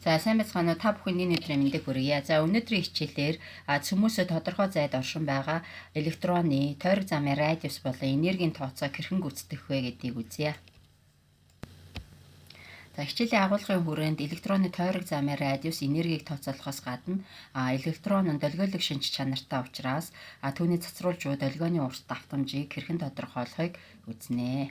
За сайн байцгаана уу, та бүхэний өдрийн мэндийг хүргье. За өнөөдрийн хичээлээр цөмөөсөө тодорхой зайд оршин байгаа электроны тойрог замын радиус болон энергийн тооцоо хэрхэн гүйцэтгэх вэ гэдгийг үзье. За хичээлийн агуулгын хүрээнд электроны тойрог замын радиус энергийг тооцоолохоос гадна электрон нь долгиолог шинж чанартай учраас түүний цацруулж буй долгионы урт давтамжийг хэрхэн тодорхойлохыг үзнэ.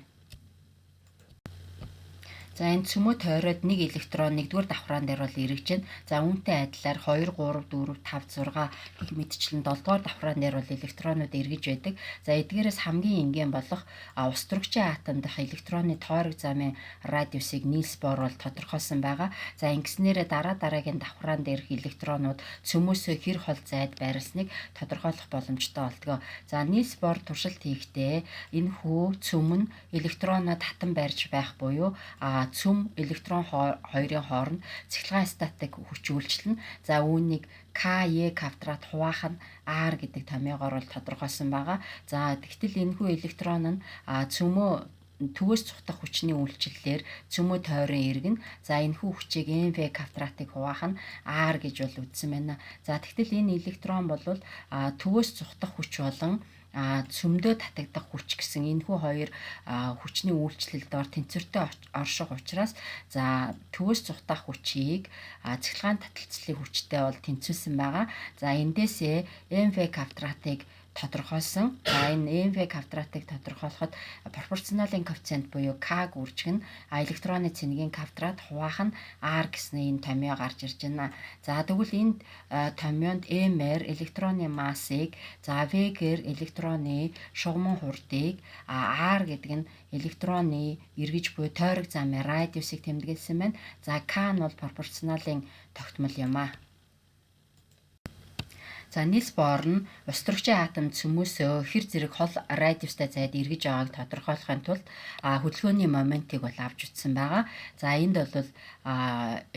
За энэ цөмөө тойроод нэг электрон 1-р давхраан дээр бол эргэж байна. За үүнтэй адилаар 2, 3, 4, 5, 6 гэх мэтчлэн 7-р давхраан дээр бол электронууд эргэж байдаг. За эдгээрээс хамгийн энгийн болох устөрөгчийн атом дах электроны тойрог замын радиусыг Нильс Бор бол тодорхойлсон байгаа. За ингэснээрээ дараагийн давхраан дээрх электронууд цөмөөсөө хэр хол зайд байрлсныг тодорхойлох боломжтой болдог. За Нильс Бор туршилт хийхдээ энэ хүү цөм нь электронууд татан байрж байх буюу цөм электрон хоёрын хооронд цахилгаан статик хүч үйлчлэнэ. За үүнийг К/Е квадрат хуваах нь R гэдэг томьёогоор бол тодорхойлсон байгаа. За тэгтэл энэхүү электрон нь цөмөө төвөөс цухтах хүчний үйлчлэлээр цөмөө тойрон эргэнэ. За энэхүү хүчийг mv квадратыг хуваах нь R гэж бол үзсэн байна. За тэгтэл энэ электрон бол төвөөс цухтах хүч болон цөмдөө татагдах хүч гэсэн энэхүү хоёр хүчний үйлчлэл доор тэнцвэртэй орших учраас за төвөөс цухтах хүчийг цахилгаан таталцлын хүчтэй бол тэнцвүүлсэн байгаа. За эндээсээ mv квадратыг тодорхойлсон. За энэ mv квадратыг тодорхойлоход пропорционалын коэффициент буюу К гүржих нь электроны цэнгийн квадрат хуваах нь R гэсэн энэ томьёо гарч ирж байна. За тэгвэл энэ томьёонд M-ээр электроны массыг, за V-гээр электроны шугамн хурдыг, R гэдэг нь электроны эргэж буй тойрог замын радиусыг тэмдэглэсэн байна. За К нь бол пропорционалын тогтмол юм а. За Нильс Бор нь устөрөгчийн атом цөмөөсөө хэр зэрэг хол радиустай зайд эргэж байгааг тодорхойлохын тулд хөдөлгөөний моментыг бол авч үзсэн байгаа. За энд бол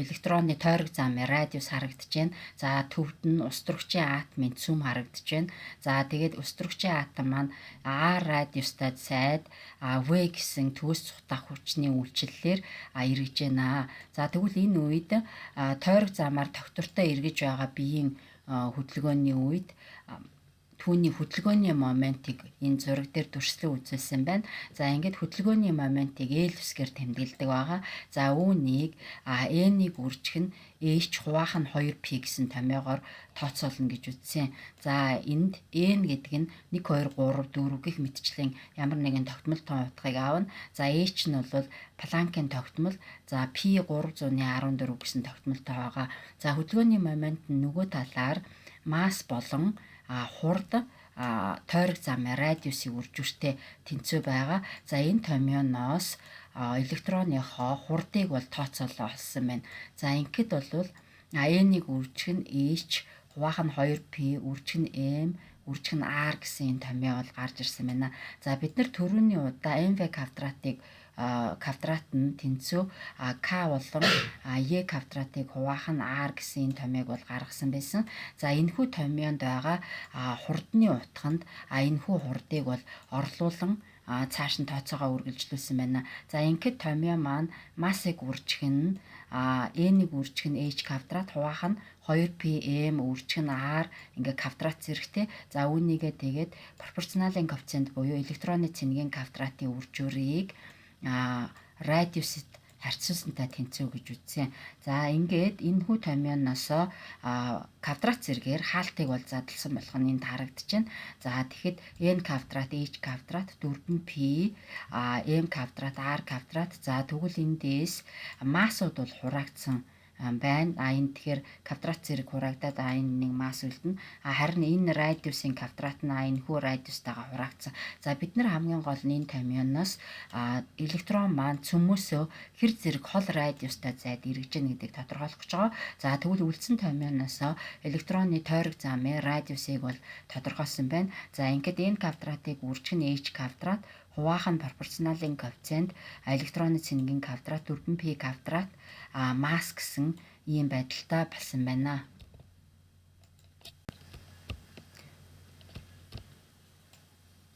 электроны тойрог замын радиус харагдаж байна. За төвд нь устөрөгчийн атомын цөм харагдаж байна. За тэгээд устөрөгчийн атом маань R радиустай зайд V гэсэн төвөөс цухтах хүчний үйлчлэлээр эргэж байна. За тэгвэл энэ үед тойрог замаар тогтвортой эргэж байгаа биеийн хөдөлгөөний үед түүний хөдөлгөөний моментыг энэ зураг дээр дүрслэн үзүүлсэн байна. За ингээд хөдөлгөөний моментыг L үсгээр тэмдэглэдэг байгаа. За үүнийг N-ийг үржих нь H хуваах нь 2P гэсэн томьёогоор тооцоолно гэж үзсэн. За энд N гэдэг нь 1, 2, 3, 4 гэх мэтчлэн ямар нэгэн тогтмол тоон утгыг аавна. За H нь бол Планкийн тогтмол, за P 314 гэсэн тогтмолтой байгаа. За хөдөлгөөний момент нь нөгөө талаар масс болон хурд тойрог замын радиусыг үржүүртэй тэнцүү байгаа. За энэ томьёоноос электроныхоо хурдыг бол тооцоолоо олсон байна. За ингээд бол N-ийг үржих нь H, хуваах нь 2P, үржих нь M, үржих нь R гэсэн энэ томьёо бол гарч ирсэн байна. За бид нар түрүүний удаа mv квадрат нь тэнцүү К болон Е квадратыг хуваах нь R гэсэн энэ томьёог бол гаргасан байсан. За энэхүү томьёонд байгаа хурдны утганд энэхүү хурдыг бол орлуулан цааш нь тооцоогоо үргэлжлүүлсэн байна. За ингээд томьёо маань массыг үржих нь N-ийг үржих нь H квадрат хуваах нь 2PM үржих нь R ингээ квадрат зэрэгтэй. За үүнийгээ тэгээд пропорционалын коэффициент буюу электроны цэнгийн квадратын үржүүрийг радиусд харьцуулсантай тэнцүү гэж үзсэн. За ингээд энэ хүү томьёоноос квадрат зэргээр хаалтыг бол задлсан болох нь энд харагдаж байна. За тэгэхэд n квадрат h квадрат 4p m квадрат r квадрат. За тэгвэл эндээс массууд бол хураагдсан байна. Энэ тэгэхээр квадрат зэрэг хураагдаад энэ нэг масс үлдэнэ. Харин энэ радиусын квадрат нь энэхүү радиустайгаа хураагдсан. За бид нар хамгийн гол нь энэ томьёоноос электрон маань цөмөөсөө хэр зэрэг хол радиустай зайд эргэж гэнэ гэдгийг тодорхойлох гэж байгаа. За тэгвэл үлдсэн томьёоноос электроны тойрог замын радиусыг бол тодорхойлсон байна. За ингээд n квадратыг үржих нь h квадрат, хуваах нь пропорционалын коэффициент электроны цэнгийн квадрат 4p квадрат масс гэсэн ийм байдалтай болсон байна.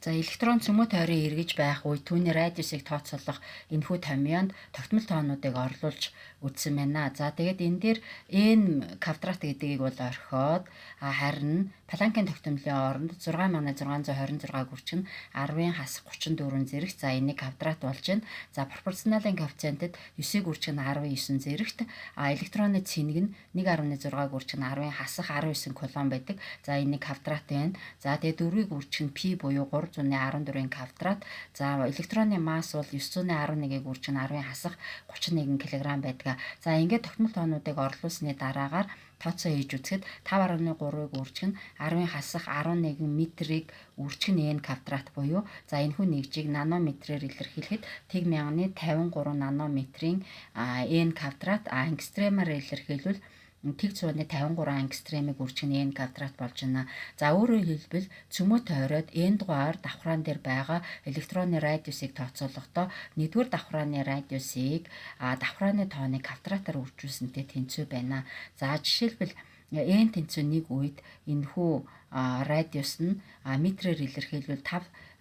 За электрон цөмөө тойрон эргэж байх үед түүний радиусыг тооцоолох энэхүү томьёонд тогтмол тоонуудыг орлуулж үзсэн байна. За тэгээд энэ дээр n квадрат гэдгийг бол орхиод харин Планкийн тогтмолын оронд 6626 гүрч нь 10-ын хасах 34 зэрэгт за энийг квадрат болж байна. За пропорционалын коэффициентэд 9 гүрч нь 19 зэрэгт электроны цэнэг нь 1.6 гүрч нь 10-ын хасах 19 кулон байдаг. За энийг квадрат байна. За тэгээд 4 гүрч нь π буюу 314-ийн квадрат. За электроны масс бол 911 гүрч нь 10-ын хасах 31 кг байдаг. За ингээд тогтмол тоонуудыг орлуулсны дараагаар тооцоо хийж үзэхэд 5.3-ыг үржих нь 10-ын хасах 11 метрийг үржих нь n квадрат буюу за энэхүү нэгжийг нанометрээр илэрхийлэхэд тэг мянганы 53 нанометрийн n квадрат ангстремаар илэрхийлвэл тэг 153 ангстремийг үржих нь n квадрат болж байна. За өөрөөр хэлбэл цөмөө тойроод n дугаар давхраан дээр байгаа электроны радиусыг тооцоолохдоо нэгдүгээр давхрааны радиусыг давхрааны тооны квадратаар үржүүлсэнтэй тэнцүү байна. За жишээлбэл n тэнцүү 1 үед энэхүү радиус нь метрээр илэрхийлвэл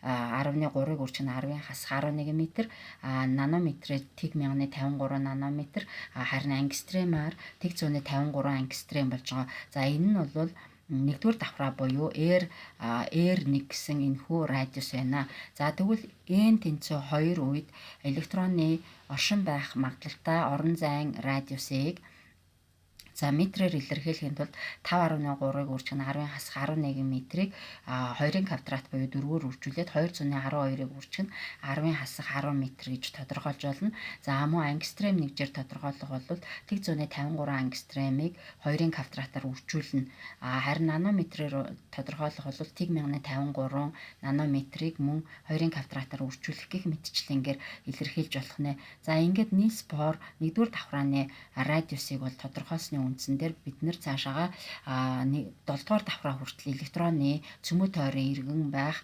5.3-ыг үржих нь 10-ын хасах 11 метр, нанометрээр тэг мянганы 53 нанометр, харин ангстремаар тэг 153 ангстрем болж байгаа. За энэ нь бол нэгдүгээр давхраа буюу R1 гэсэн энэхүү радиус байна. За тэгвэл n тэнцүү 2 үед электроны оршин байх магадлалтай орон зайн радиусыг за метрээр илэрхийлэхийн тулд 5.3-ыг үржих нь 10-ын хасах 11 метрийг 2-ын квадрат буюу 4-өөр үржүүлээд 212-ыг үржих нь 10-ын хасах 10 метр гэж тодорхойлж болно. За мөн ангстрем нэгжээр тодорхойлох бол тэг 153 ангстремийг 2-ын квадратаар үржүүлнэ. Харин нанометрээр тодорхойлох бол тэг 1053 нанометрийг мөн 2-ын квадратаар үржүүлэх гэх мэтчлэнгээр илэрхийлж болох нэ. За ингээд Niels Bohr нэгдүгээр давхрааны радиусыг бол тодорхойлсны үндсэн дээр бид нэр цаашаага 7 дугаар давхраа хүртэл электроны цөмөө тойрон эргэн байх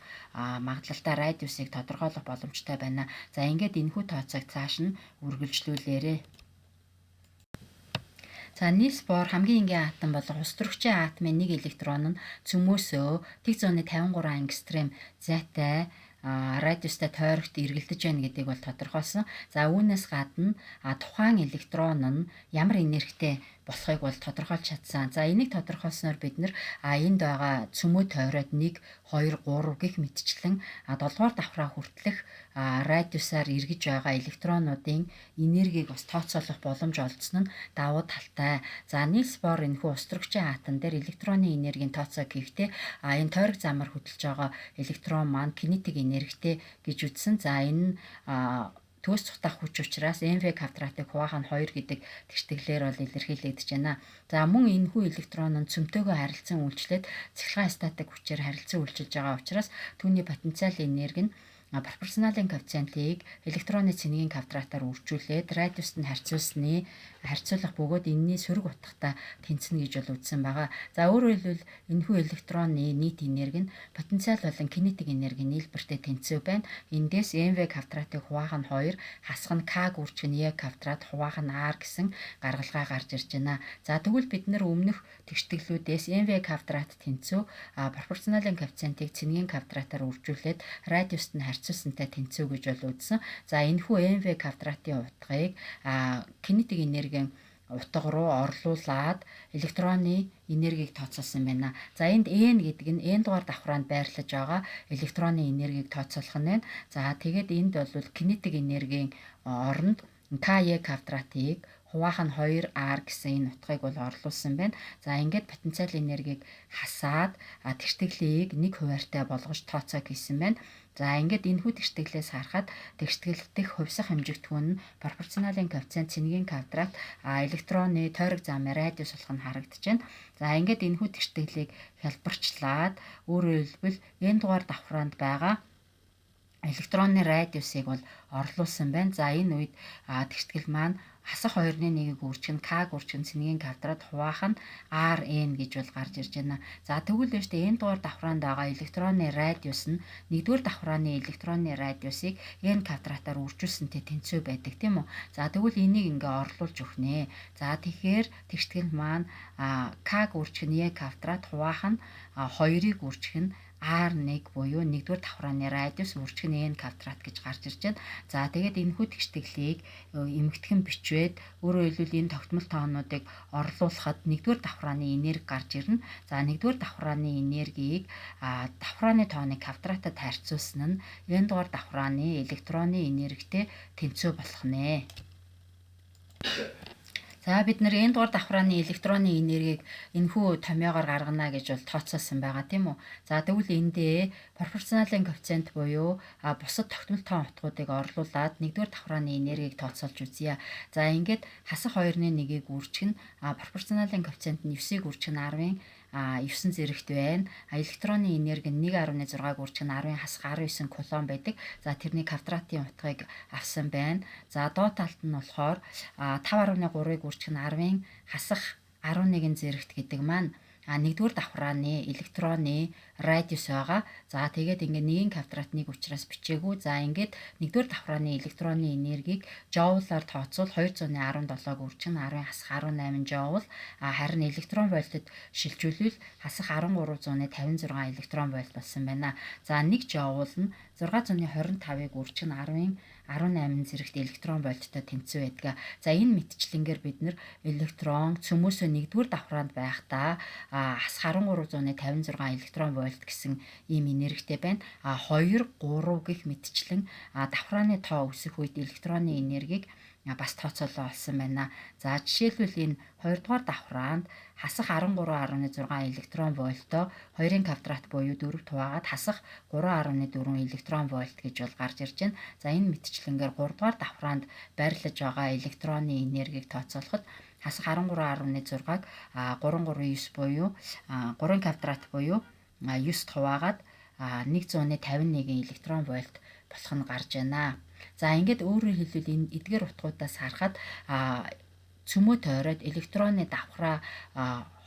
магадлалтай радиусыг тодорхойлох боломжтой байна. За ингээд энэхүү тооцоог цааш нь үргэлжлүүлээрэй. За Niels Bohr хамгийн энгийн атом болох ус төрөгчийн атомын нэг электрон нь цөмөөсөө тэг 153 ангстрем зайтай радиустай тойрогт эргэлдэж байна гэдгийг бол тодорхойлсон. За үүнээс гадна тухайн электрон нь ямар энергитэй болохыг бол тодорхойлж чадсан. За энийг тодорхойлсноор бид нэр энд байгаа цөмөө тойроод 1, 2, 3 гэх мэтчлэн 7 дугаар давхраа хүртэлх радиусаар эргэж байгаа электронуудын энергийг бас тооцоолох боломж олдсон нь давуу талтай. За Niels Bohr энэхүү ус төрөгчийн атом дээр электроны энергийн тооцоог хийхдээ энэ тойрог замаар хөдөлж байгаа электрон маань кинетик энергитэй гэж үзсэн. За энэ нь төгс цутах хүч учраас mv квадратыг хуваах нь 2 гэдэг тэгштгэлээр бол илэрхийлэгдэж байна. За мөн энэхүү электрон нь цөмтөөгөө харилцан үйлчлээд цахилгаан статик хүчээр харилцан үйлчилж байгаа учраас түүний потенциал энерги нь пропорционалын коэффициентийг электроны цэнэгийн квадратаар үржүүлээд радиуст нь харьцуулах бөгөөд энэний сөрөг утгатай тэнцэнэ гэж бол үзсэн байгаа. За өөрөөр хэлбэл энэхүү электроны нийт энерги нь потенциал болон кинетик энергийн нийлбэртэй тэнцүү байна. Эндээс mv квадратыг хуваах нь 2, хасах нь k гүрчг нь e квадрат хуваах нь r гэсэн гаргалгаа гарч ирж байна. За тэгвэл бид нэр өмнөх тэгштгэлүүдээс mv квадрат тэнцүү пропорционалын коэффициентийг цэнэгийн квадратаар үржүүлээд радиуст нь харьцуулсантай тэнцүү гэж бол үзсэн. За энэхүү mv квадратын утгыг кинетик энергийн утга руу орлуулад электроны энергийг тооцоолсон байна. За энд n гэдэг нь n дугаар давхраанд байрлаж байгаа электроны энергийг тооцоолох нь байна. За тэгээд энд бол кинетик энергийн оронд ke квадратыг хуваах нь 2r гэсэн энэ утгыг бол орлуулсан байна. За ингээд потенциал энергийг хасаад тэгштгэлийг 1 хуваартай болгож тооцоо хийсэн байна. За ингээд энэхүү тэгштгэлээс харахад тэгштгэл дэх хувьсах хэмжигдэхүүн нь пропорционалын коэффициент цэнэгийн квадрат электроны тойрог замын радиус болох нь харагдаж байна. За ингээд энэхүү тэгштгэлийг хялбарчлаад өөрөөр хэлбэл n дугаар давхраанд байгаа электроны радиусыг бол орлуулсан байна. За энэ үед тэгштгэл маань хасах 2-1-ийг үржих нь k үржих нь цэнэгийн квадрат хуваах нь rn гэж бол гарч ирж байна. За тэгвэл нь n дугаар давхраанд байгаа электроны радиус нь 1-р давхрааны электроны радиусыг n квадратаар үржүүлсэнтэй тэнцүү байдаг тийм үү? За тэгвэл энийг ингээ орлуулж өгнө. За тэгэхээр тэгштгэл маань k үржих нь e квадрат хуваах нь 2-ыг үржих нь R1 буюу 1-р давхрааны радиус үржих нь n квадрат гэж гарч ирж байна. За тэгээд энэ хүү тэгштэглийг эмэгтгэн бичвээд өөрөөр хэлбэл энэ тогтмол тоонуудыг орлуулахад 1-р давхрааны энерги гарч ирнэ. За 1-р давхрааны энергийг давхрааны тооны квадратад харьцуулсан нь n-дугаар давхрааны электроны энергитэй тэнцүү болох нэ. За бид нэр энэ дугаар давхрааны электроны энергийг энэхүү томьёогоор гаргана гэж бол тооцоолсон байгаа тийм үү. За тэгвэл эндээ пропорционалын коэффициент буюу бусад тогтмол тоон утгуудыг орлуулад 1-р давхрааны энергийг тооцоолж үзье. За ингээд хасах 2-ны 1-ийг үржих нь пропорционалын коэффициент нь 9-ийг үржих нь 10-ын 9 зэрэгт байна. Электроны энерги нь 1.6-г үржих нь 10-ын хасах 19 кулон байдаг. За тэрний квадратын утгыг авсан байна. За доод талд нь болохоор 5.3-ыг үржих нь 10-ын хасах 11 зэрэгт гэдэг маань 1-р давхрааны электроны радиус байгаа. За тэгээд ингээд 1-ийн квадрат 1 учраас бичээгүй. За ингээд 1-р давхрааны электроны энергийг жоулаар тооцвол 217-г үржих нь 10-ын хасах 18 жоул. Харин электрон вольтод шилжүүлвэл хасах 1356 электрон вольт болсон байна. За 1 жоул нь 625-ыг үржих нь 10-ын 18 зэрэгт электрон вольттой тэнцүү байдаг. За энэ мэтчлэнгээр бид нэр электрон цөмөөсөө 1-р давхраанд байхдаа хас 1356 электрон вольт гэсэн ийм энергитэй байна. 2, 3 гэх мэтчлэн давхрааны тоо өсөх үед электроны энергийг бас тооцоолоо олсон байна. За жишээлбэл энэ 2-дугаар давхраанд хасах 13.6 электрон вольтоо 2-ын квадрат буюу 4-т хуваагаад хасах 3.4 электрон вольт гэж бол гарч ирж байна. За энэ мэтчлэнгээр 3-дугаар давхраанд байрлаж байгаа электроны энергийг тооцоолоход хасах 13.6-г 339 буюу 3-ын квадрат буюу 9-т хуваагаад 151 электрон вольт болох нь гарч байна. За ингээд өөрөөр хэлбэл энэ эдгээр утгуудаас харахад цөмөө тойроод электроны давхраа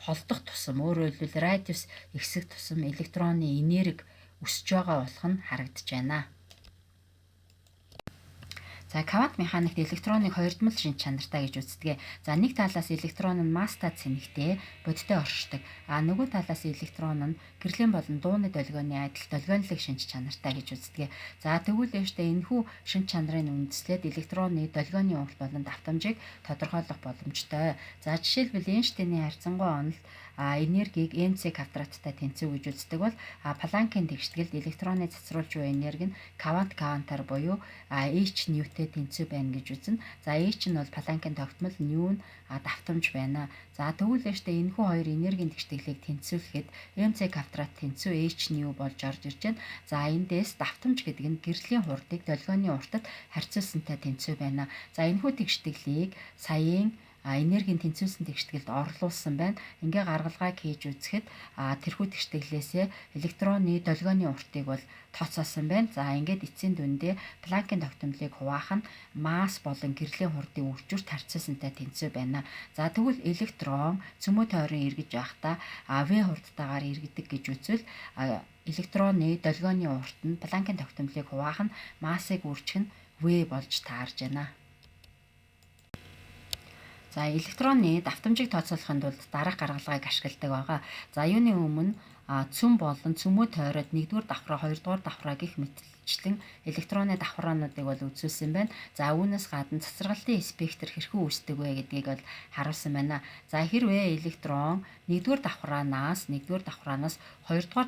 холдох тусам өөрөөр хэлбэл радиус ихсэх тусам электроны энерги өсөж байгаа болох нь харагдаж байна. За квант механикт электроныг хоёрдмол шинж чанартай гэж үздэг. За нэг талаас электрон нь масстай цэнэгтэй бодиттой оршдог. Нөгөө талаас электрон нь гэрлийн болон дууны долгионы адил долгионлог шинж чанартай гэж үздэг. За тэгвэл ээжтэй энэхүү шинж чанарын үндэслээд электроны долгионы урт болон давтамжийг тодорхойлох боломжтой. За жишээлбэл Эйнштейний харьцангуй онолд энергийг mc квадраттай тэнцүү гэж үздэг бол Планкийн тэгшгэлд электроны цацруулж буй энерги нь квантаар буюу h ньюттэй тэнцүү байна гэж үзнэ. За h нь бол Планкийн тогтмол, нью нь давтамж байна. За тэгвэл ээжтэй энэхүү хоёр энергийн тэгшгэлийг тэнцвүүлэхэд mc квадрат тэнцүү h нью болж орж ирж байна. За эндээс давтамж гэдэг нь гэрлийн хурдыг долгионы уртад харьцуулсантай тэнцүү байна. За энэхүү тэгшгэлийг саяын энергийн тэнцвүүлсэн тэгшгэлд орлуулсан байна. Ингээ гаргалгааг хийж үзэхэд тэрхүү тэгшгэлээсээ электроны долгионы уртыг бол тооцоолсон байна. За ингээд эцсийн дүндээ Планкийн тогтмолыг хуваах нь масс болон гэрлийн хурдын үржүүрт харьцуулсантай тэнцүү байна. За тэгвэл электрон цөмөө тойрон эргэж байхдаа v хурдтайгаар эргэдэг гэж үзвэл электроны долгионы урт нь Планкийн тогтмолыг хуваах нь массыг үржих нь v болж таарж байна. За электроны давтамжийг тооцоолохын тулд дараах гаргалгааг ашигладаг байгаа. За юуны өмнө цөм болон цөмөө тойроод 1-р давхраа 2-р давхраа гэх мэтчлэн электроны давхраануудыг бол үзүүлсэн байна. За үүнээс гадна цацрагалтын спектр хэрхэн үүсдэг вэ гэдгийг бол харуулсан байна. За хэрвээ электрон 1-р давхраанаас 2-р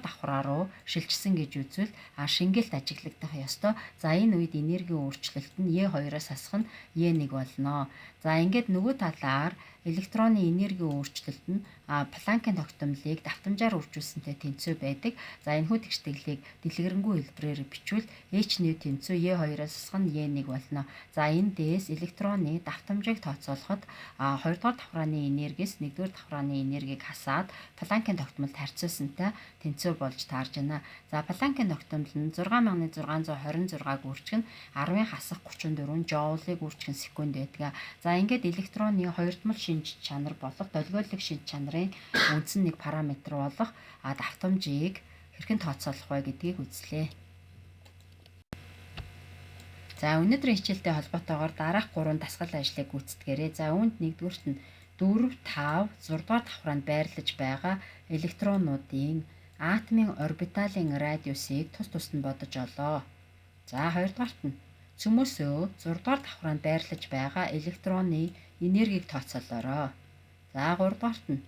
давхраа руу шилжсэн гэж үзвэл шингээлт ажиглагдах ёстой. За энэ үед энергийн өөрчлөлт нь E2-оос хасах нь E1 болно. За ингээд нөгөө талаар электроны энергийн өөрчлөлт нь Планкийн тогтмолыг давтамжаар үржүүлсэнтэй тэнцүү байдаг. За энэхүү тэгшгэлийг дэлгэрэнгүй хэлбэрээр бичвэл h нью тэнцүү E2-оос хасах нь E1 болно. За эндээс электроны давтамжийг тооцоолоход 2-р давхрааны энергиэс 1-р давхрааны энергийг хасаад Планкийн тогтмолд харьцуулсантай тэнцүү болж таарж байна. За Планкийн тогтмол нь 6626-г үржих нь 10-ын хасах 34 жоулыг үржих нь секунд байдаг. За ингээд электроны хоёрдмол шинж чанар болох долгионлог шинж чанарын үндсэн нэг параметр болох давтамжийг хэрхэн тооцоолох вэ гэдгийг үзлээ. За өнөөдрийн хичээлтэй холбоотойгоор дараах 3 дасгал ажлыг гүйцэтгээрэй. За үүнд нэгдүгüрт нь 4, 5, 6 дугаар давхраанд байрлаж байгаа электронуудын атомын орбиталын радиусыг тус тусад нь бодож олоо. За 2 дугаарт нь цөмөөсөө 6 дугаар давхраанд байрлаж байгаа электроны энергийг тооцоолоорой. За 3 дугаарт нь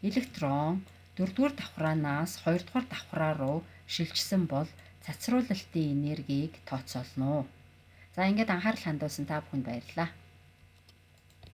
электрон 4 дугаар давхраанаас 2 дугаар давхраа руу шилжсэн бол цацруулалтын энергийг тооцоолно уу. За ингээд анхаарал хандуулсан та бүхэнд баярлалаа.